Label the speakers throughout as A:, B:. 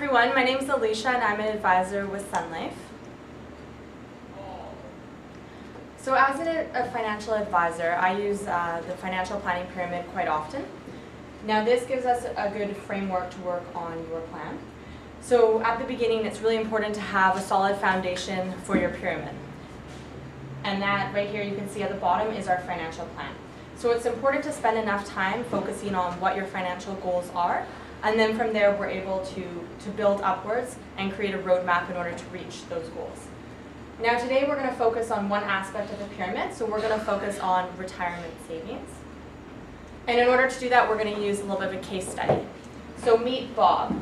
A: everyone, my name is Alicia and I'm an advisor with Sunlife. So as a financial advisor, I use the financial planning pyramid quite often. Now this gives us a good framework to work on your plan. So at the beginning, it's really important to have a solid foundation for your pyramid. And that right here you can see at the bottom is our financial plan. So it's important to spend enough time focusing on what your financial goals are, and then from there we're able to build upwards and create a roadmap in order to reach those goals. Now today we're going to focus on one aspect of the pyramid, so we're going to focus on retirement savings. And in order to do that, we're going to use a little bit of a case study. So meet Bob.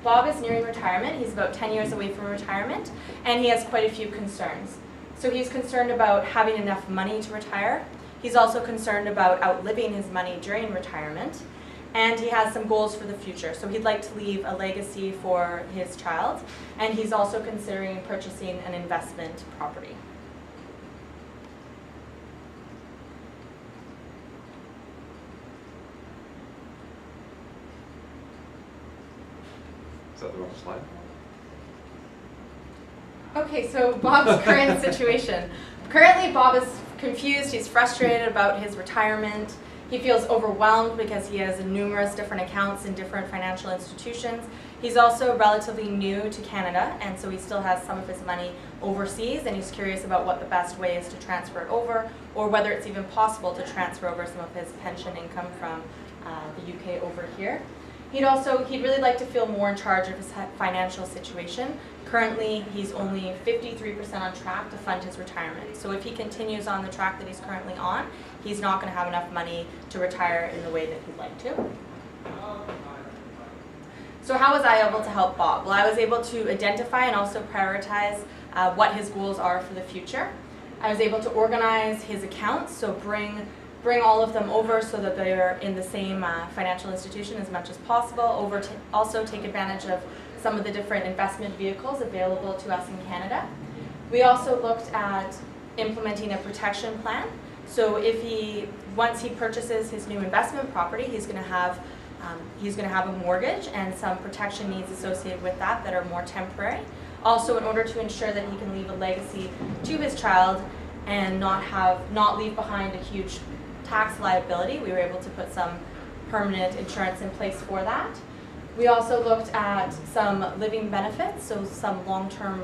A: Bob is nearing retirement. He's about 10 years away from retirement, and he has quite a few concerns. So he's concerned about having enough money to retire. He's also concerned about outliving his money during retirement, and he has some goals for the future. So he'd like to leave a legacy for his child, and he's also considering purchasing an investment property.
B: Is that the wrong slide?
A: Okay, so Bob's current situation. Currently, Bob is confused, he's frustrated about his retirement. He feels overwhelmed because he has numerous different accounts in different financial institutions. He's also relatively new to Canada, and so he still has some of his money overseas, and he's curious about what the best way is to transfer it over, or whether it's even possible to transfer over some of his pension income from the UK over here. He'd really like to feel more in charge of his financial situation. Currently, he's only 53% on track to fund his retirement. So if he continues on the track that he's currently on, he's not going to have enough money to retire in the way that he'd like to. So how was I able to help Bob? Well, I was able to identify and also prioritize what his goals are for the future. I was able to organize his accounts, so bring all of them over so that they are in the same financial institution as much as possible. Also take advantage of some of the different investment vehicles available to us in Canada. We also looked at implementing a protection plan. So once he purchases his new investment property, he's going to have a mortgage and some protection needs associated with that are more temporary. Also, in order to ensure that he can leave a legacy to his child and not leave behind a huge tax liability, we were able to put some permanent insurance in place for that. We also looked at some living benefits, so some long-term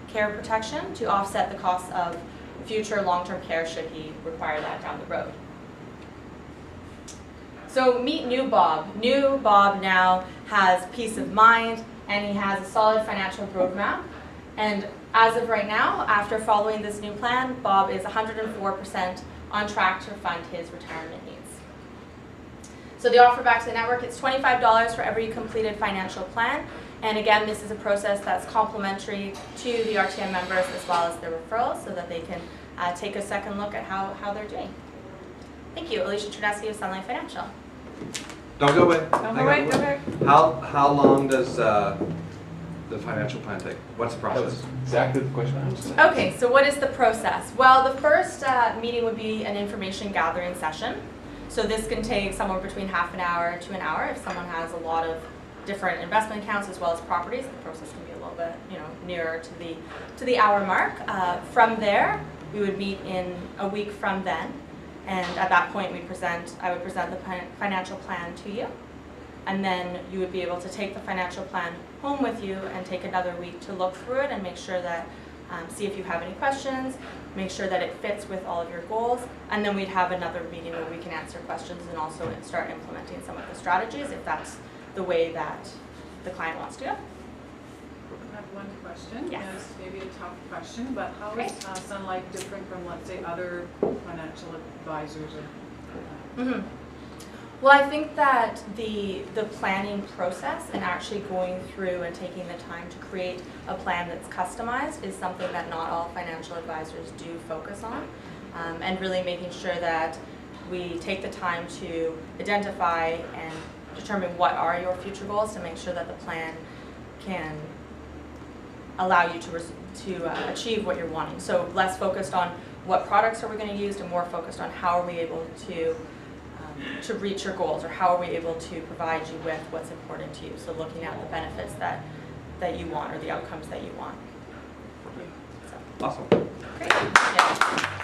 A: care protection to offset the cost of future long-term care should he require that down the road. So meet new Bob. New Bob now has peace of mind, and he has a solid financial roadmap. And as of right now, after following this new plan, Bob is 104% on track to fund his retirement needs. So the offer back to the network, it's $25 for every completed financial plan. And again, this is a process that's complementary to the RTM members as well as their referrals, so that they can take a second look at how they're doing. Thank you. Alicia Cherneski of Sunlife Financial.
B: Don't go away.
C: Don't go away, go back.
B: How long does the financial plan take? What's the process?
D: That's exactly the question I was.
A: Okay, so what is the process? Well, the first meeting would be an information gathering session. So this can take somewhere between half an hour to an hour. If someone has a lot of different investment accounts as well as properties, the process can be a little bit, nearer to the hour mark. From there, we would meet in a week from then, and at that point I would present the financial plan to you, and then you would be able to take the financial plan home with you and take another week to look through it and make sure that see if you have any questions, make sure that it fits with all of your goals, and then we'd have another meeting where we can answer questions and also start implementing some of the strategies if that's the way that the client wants to go.
C: I have one question.
A: Yes.
C: It's maybe a tough question, but how is Sunlife different from, let's say, other financial advisors?
A: Well, I think that the planning process and actually going through and taking the time to create a plan that's customized is something that not all financial advisors do focus on, and really making sure that we take the time to identify and determine what are your future goals to make sure that the plan can allow you to achieve what you're wanting. So less focused on what products are we going to use and more focused on how are we able to to reach your goals, or how are we able to provide you with what's important to you? So looking at the benefits that you want, or the outcomes that you want. So,
B: Awesome.
A: great. Yeah.